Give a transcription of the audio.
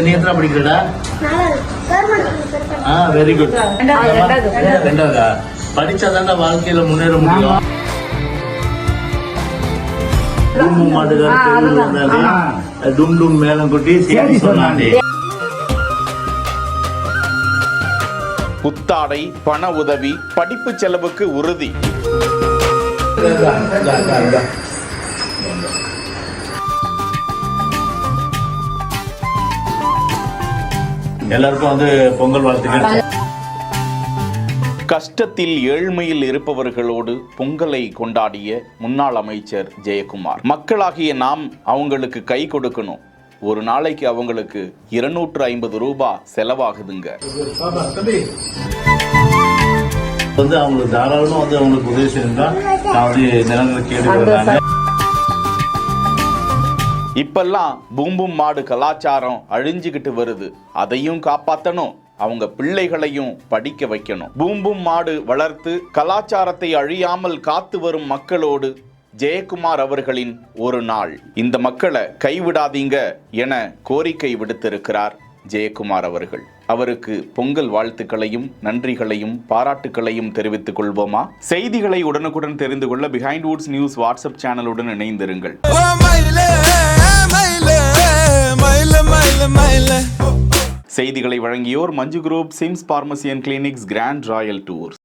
நீ எத்தனை படிக்கிறடா? Very good. ரெண்டாவதா? படிச்சாதான்டா வாழ்க்கையில முன்னேற முடியும். டும் டும் மேலம் கொட்டி சேரி சொன்னாண்டே. புத்தாடை, பண உதவி, படிப்பு செலவுக்கு உறுதி. எல்லாருக்கும் வந்து பொங்கல் வாழ்த்துக்கள். கஷ்டத்தில் ஏழ்மையில் இருப்பவர்களோடு பொங்கலை கொண்டாடிய முன்னாள் அமைச்சர் ஜெயக்குமார். மக்களாகிய நாம் அவங்களுக்கு கை கொடுக்கணும். ஒரு நாளைக்கு அவங்களுக்கு 250 ரூபாய் செலவாகுதுங்க. வந்து அவங்களுக்கு தாராளமா வந்து அவங்களுக்கு உதவி செய்யணும்னா நான் வந்து நிலங்களை கேட்டு. இப்பெல்லாம் பூம்பும் மாடு கலாச்சாரம் அழிஞ்சுகிட்டு வருது. அதையும் காப்பாற்றணும், அவங்க பிள்ளைகளையும் படிக்க வைக்கணும். பூம்பும் மாடு வளர்த்து கலாச்சாரத்தை அழியாமல் காத்து வரும் மக்களோடு ஜெயக்குமார் அவர்களின் ஒரு நாள். இந்த மக்களை கைவிடாதீங்க என கோரிக்கை விடுத்திருக்கிறார் ஜெயக்குமார் அவர்கள். அவருக்கு பொங்கல் வாழ்த்துக்களையும் நன்றிகளையும் பாராட்டுக்களையும் தெரிவித்துக் கொள்வோமா? செய்திகளை உடனுக்குடன் தெரிந்து கொள்ள பிஹைண்ட் வுட்ஸ் நியூஸ் வாட்ஸ்அப் சேனலுடன் இணைந்திருங்கள். செய்திகளை வழங்கியோர் Manju group, SIMS pharmacy and clinics, grand royal tours.